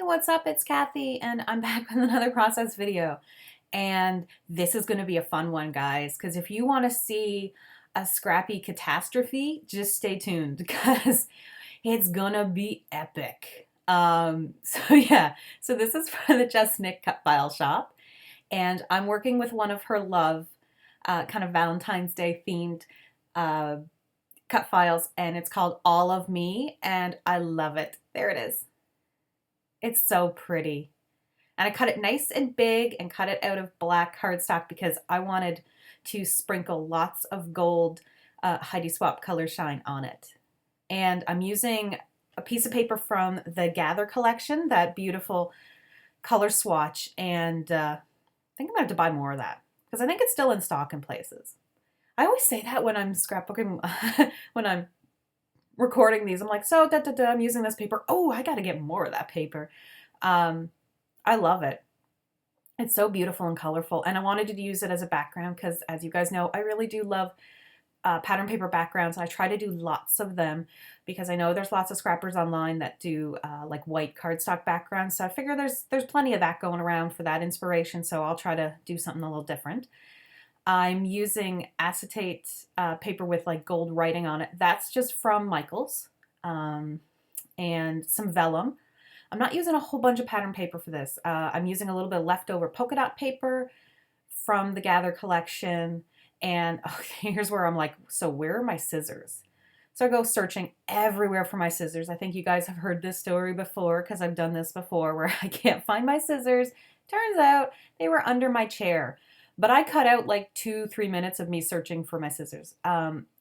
What's up? It's Kathy, and I'm back with another process video. And this is going to be a fun one, guys, because if you want to see a Scrappy catastrophe, just stay tuned because it's gonna be epic. So this is for the JustNick cut file shop, and I'm working with one of her love, kind of Valentine's Day themed uh, cut files, and it's called All of Me, and I love it. There it is. It's so pretty. And I cut it nice and big and cut it out of black cardstock because I wanted to sprinkle lots of gold Heidi Swap Color Shine on it. And I'm using a piece of paper from the Gather collection, that beautiful color swatch, and I think I'm going to have to buy more of that because I think it's still in stock in places. I always say that when I'm scrapbooking, when I'm recording these. I'm like, I'm using this paper. Oh, I got to get more of that paper. I love it. It's so beautiful and colorful, and I wanted to use it as a background because, as you guys know, I really do love pattern paper backgrounds. I try to do lots of them because I know there's lots of scrappers online that do like white cardstock backgrounds. So I figure there's plenty of that going around for that inspiration. So I'll try to do something a little different. I'm using acetate paper with like gold writing on it. That's just from Michaels, and some vellum. I'm not using a whole bunch of pattern paper for this. I'm using a little bit of leftover polka dot paper from the Gather collection. And okay, here's where I'm like, so where are my scissors? So I go searching everywhere for my scissors. I think you guys have heard this story before because I've done this before where I can't find my scissors. Turns out they were under my chair. But I cut out like 2-3 minutes of me searching for my scissors.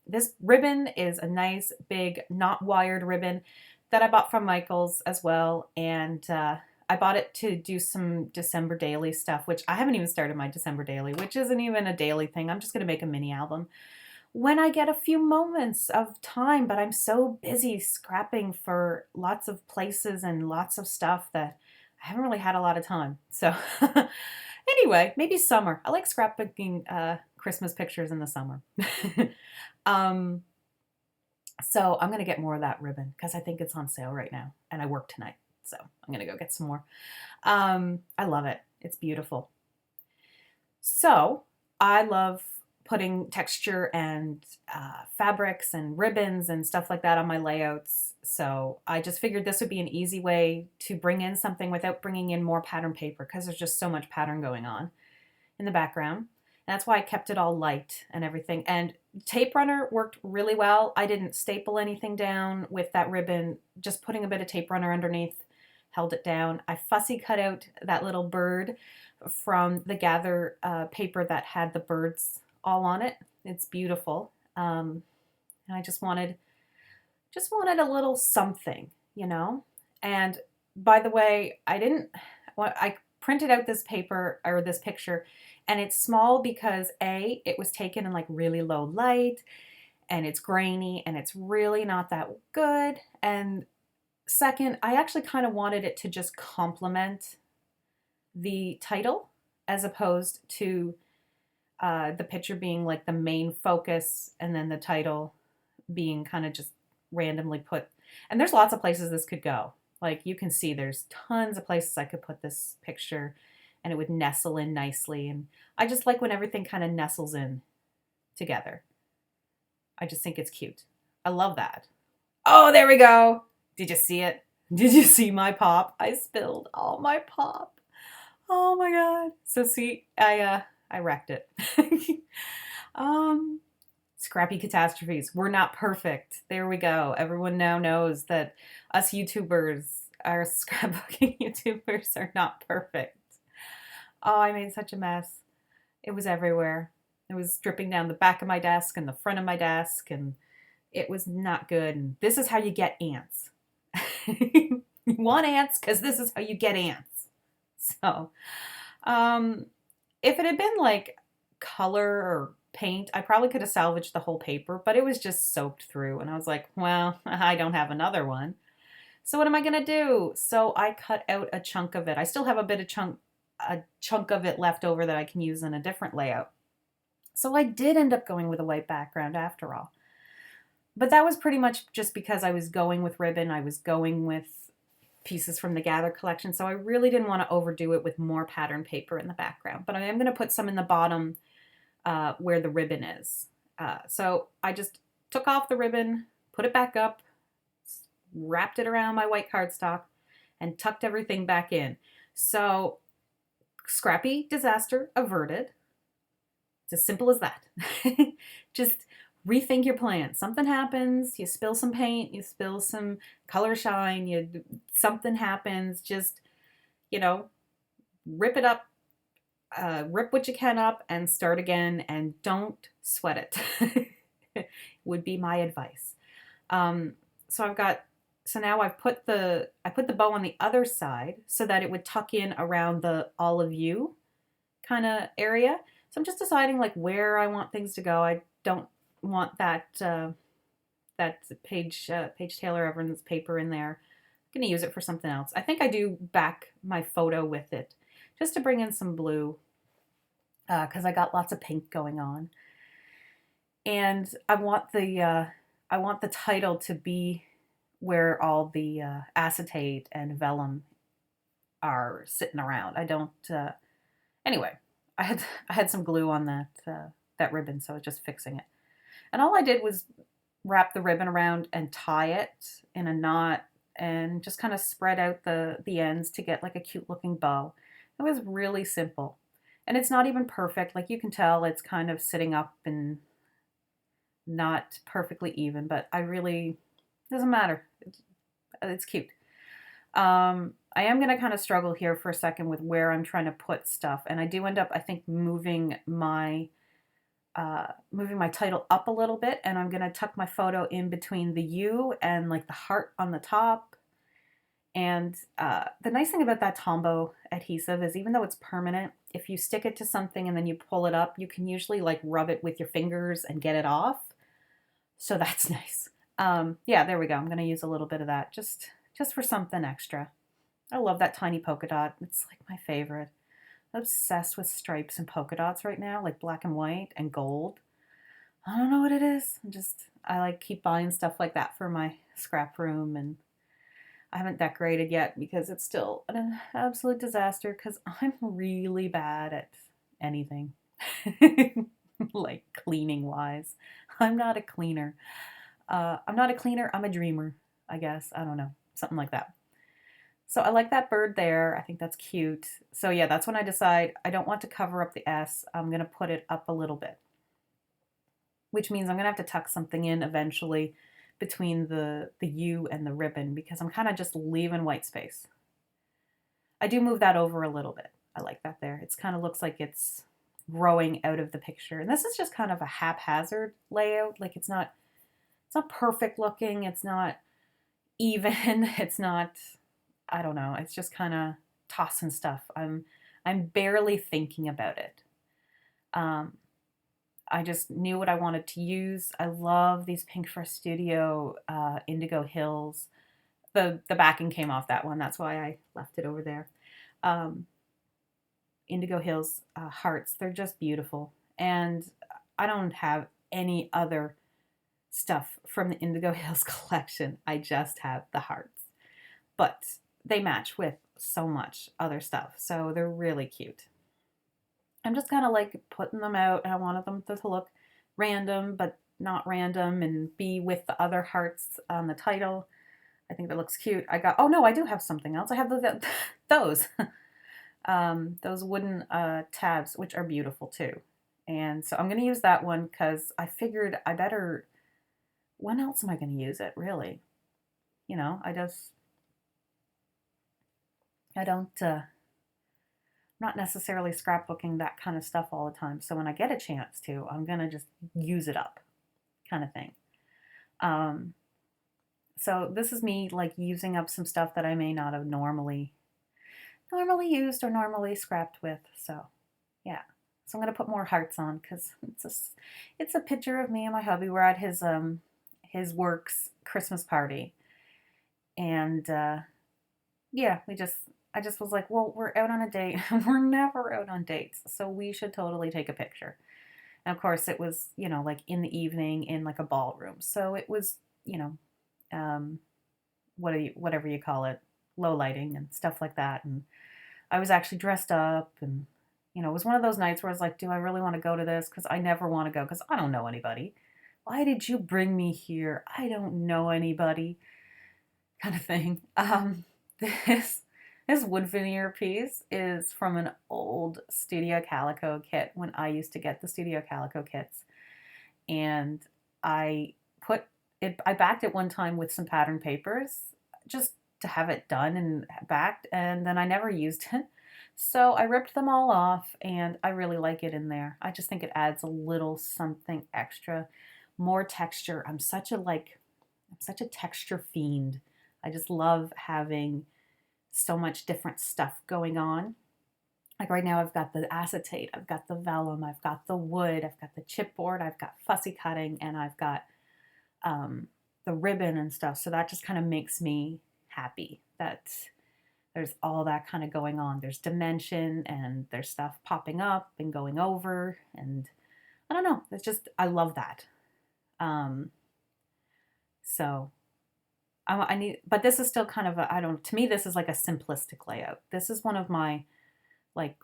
This ribbon is a nice big not wired ribbon that I bought from Michaels as well, and I bought it to do some December daily stuff, which I haven't even started my December daily, which isn't even a daily thing. I'm just going to make a mini album when I get a few moments of time, but I'm so busy scrapping for lots of places and lots of stuff that I haven't really had a lot of time. So anyway, maybe summer. I like scrapbooking Christmas pictures in the summer. So I'm going to get more of that ribbon because I think it's on sale right now, and I work tonight. So I'm going to go get some more. I love it. It's beautiful. So I love putting texture and fabrics and ribbons and stuff like that on my layouts. So I just figured this would be an easy way to bring in something without bringing in more pattern paper because there's just so much pattern going on in the background. And that's why I kept it all light and everything. And tape runner worked really well. I didn't staple anything down with that ribbon. Just putting a bit of tape runner underneath held it down. I fussy cut out that little bird from the Gather paper that had the birds all on it. It's beautiful. And I just wanted a little something, you know? And by the way, I printed out this paper or this picture, and it's small because A, it was taken in like really low light and it's grainy and it's really not that good. And second, I actually kind of wanted it to just complement the title as opposed to the picture being like the main focus and then the title being kind of just randomly put. And there's lots of places this could go. Like you can see there's tons of places I could put this picture and it would nestle in nicely. And I just like when everything kind of nestles in together. I just think it's cute. I love that. Oh, there we go. Did you see it? Did you see my pop? I spilled all my pop. Oh my God. So see, I wrecked it. Scrappy catastrophes. We're not perfect. There we go. Everyone now knows that us YouTubers, our scrapbooking YouTubers, are not perfect. Oh, I made such a mess. It was everywhere. It was dripping down the back of my desk and the front of my desk, and it was not good. And this is how you get ants. You want ants because this is how you get ants. So, if it had been like color or paint, I probably could have salvaged the whole paper, but it was just soaked through. And I was like, well, I don't have another one. So what am I going to do? So I cut out a chunk of it. I still have a chunk of it left over that I can use in a different layout. So I did end up going with a white background after all. But that was pretty much just because I was going with ribbon. I was going with pieces from the Gather collection, so I really didn't want to overdo it with more pattern paper in the background. But I am going to put some in the bottom where the ribbon is. So I just took off the ribbon, put it back up, wrapped it around my white cardstock, and tucked everything back in. So Scrappy disaster averted. It's as simple as that. Just rethink your plan. Something happens, you spill some paint, you spill some color shine, something happens, just, rip it up, rip what you can up and start again, and don't sweat it. Would be my advice. So now I've put the bow on the other side so that it would tuck in around the all of you kind of area. So I'm just deciding like where I want things to go. I don't want that Paige Taylor Evans paper in there. I'm going to use it for something else. I think I do back my photo with it just to bring in some blue because I got lots of pink going on. And I want the title to be where all the acetate and vellum are sitting around. I don't. Anyway, I had some glue on that ribbon, so I was just fixing it. And all I did was wrap the ribbon around and tie it in a knot, and just kind of spread out the ends to get like a cute looking bow. It was really simple, and it's not even perfect. Like you can tell, it's kind of sitting up and not perfectly even, but doesn't matter. It's cute. I am going to kind of struggle here for a second with where I'm trying to put stuff. And I do end up, I think, moving my title up a little bit. And I'm going to tuck my photo in between the U and like the heart on the top. And the nice thing about that Tombow adhesive is even though it's permanent, if you stick it to something and then you pull it up, you can usually like rub it with your fingers and get it off. So that's nice. Yeah, there we go. I'm going to use a little bit of that just for something extra. I love that tiny polka dot. It's like my favorite. I'm obsessed with stripes and polka dots right now, like black and white and gold. I don't know what it is. I like keep buying stuff like that for my scrap room, and I haven't decorated yet because it's still an absolute disaster because I'm really bad at anything. Like cleaning wise. I'm not a cleaner. I'm a dreamer, I guess. I don't know. Something like that. So I like that bird there. I think that's cute. So yeah, that's when I decide I don't want to cover up the S. I'm going to put it up a little bit, which means I'm going to have to tuck something in eventually between the U and the ribbon because I'm kind of just leaving white space. I do move that over a little bit. I like that there. It kind of looks like it's growing out of the picture. And this is just kind of a haphazard layout. Like it's not perfect looking. It's not even. It's not, I don't know. It's just kind of tossing stuff. I'm barely thinking about it. I just knew what I wanted to use. I love these Pink First Studio Indigo Hills. The backing came off that one. That's why I left it over there. Indigo Hills hearts. They're just beautiful. And I don't have any other stuff from the Indigo Hills collection. I just have the hearts. But they match with so much other stuff. So they're really cute. I'm just kind of like putting them out. I wanted them to look random, but not random, and be with the other hearts on the title. I think that looks cute. Oh no, I do have something else. I have those. Those wooden tabs, which are beautiful too. And so I'm going to use that one because I figured I better, when else am I going to use it, really? I'm not necessarily scrapbooking that kind of stuff all the time. So when I get a chance to, I'm going to just use it up kind of thing. So this is me like using up some stuff that I may not have normally used or normally scrapped with. So yeah. So I'm going to put more hearts on because it's a picture of me and my hubby. We're at his work's Christmas party. And yeah, I just was like, well, we're out on a date. We're never out on dates, so we should totally take a picture. And of course, it was, like in the evening in like a ballroom. So it was, whatever you call it, low lighting and stuff like that. And I was actually dressed up, and it was one of those nights where I was like, do I really want to go to this? Because I never want to go because I don't know anybody. Why did you bring me here? I don't know anybody, kind of thing. This this wood veneer piece is from an old Studio Calico kit when I used to get the Studio Calico kits, and I put it. I backed it one time with some pattern papers just to have it done and backed, and then I never used it. So I ripped them all off, and I really like it in there. I just think it adds a little something extra, more texture. I'm such a texture fiend. I just love having so much different stuff going on. Like right now, I've got the acetate, I've got the vellum, I've got the wood, I've got the chipboard, I've got fussy cutting, and I've got the ribbon and stuff. So that just kind of makes me happy that there's all that kind of going on. There's dimension and there's stuff popping up and going over, and I don't know. It's just, I love that. So I need, but this is still kind of a, I don't, to me, this is like a simplistic layout. This is one of my, like,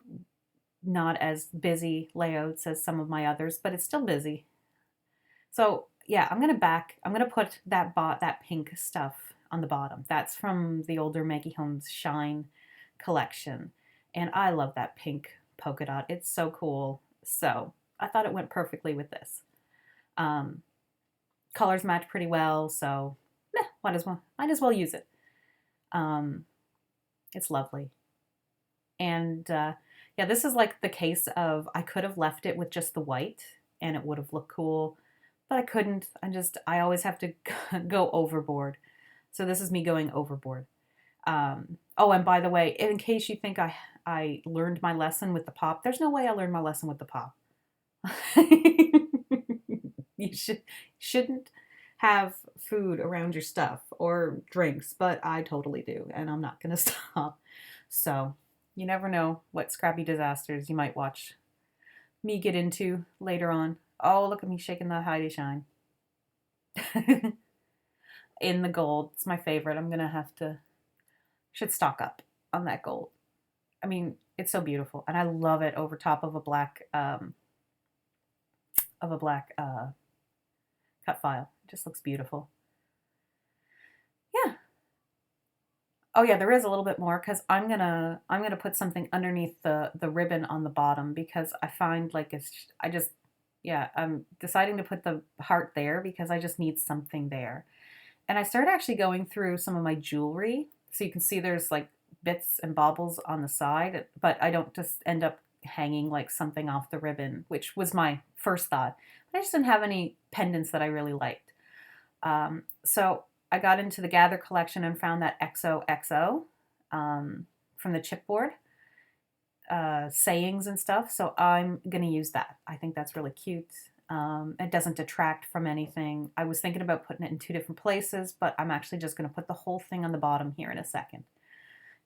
not as busy layouts as some of my others, but it's still busy. So yeah, I'm gonna put that pink stuff on the bottom. That's from the older Maggie Holmes Shine collection. And I love that pink polka dot. It's so cool. So I thought it went perfectly with this. Colors match pretty well, so might as well use it. It's lovely. And yeah, this is like the case of I could have left it with just the white and it would have looked cool, but I couldn't. I always have to go overboard. So this is me going overboard. Oh, and by the way, in case you think I learned my lesson with the pop, there's no way I learned my lesson with the pop. You shouldn't have food around your stuff or drinks, but I totally do, and I'm not going to stop. So you never know what scrappy disasters you might watch me get into later on. Oh, look at me shaking that Heidi Shine. In the gold. It's my favorite. I'm going to should stock up on that gold. I mean, it's so beautiful, and I love it over top of a black cut file. It just looks beautiful. Yeah. Oh yeah, there is a little bit more because I'm gonna put something underneath the ribbon on the bottom because I find like I'm deciding to put the heart there because I just need something there. And I started actually going through some of my jewelry, so you can see there's like bits and baubles on the side, but I don't just end up hanging like something off the ribbon, which was my first thought. But I just didn't have any pendants that I really liked. So I got into the Gather collection and found that XOXO from the chipboard, sayings and stuff. So I'm going to use that. I think that's really cute. It doesn't detract from anything. I was thinking about putting it in 2 different places, but I'm actually just going to put the whole thing on the bottom here in a second.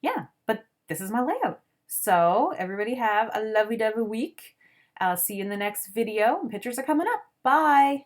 Yeah, but this is my layout. So everybody have a lovely-dovey week. I'll see you in the next video. Pictures are coming up. Bye.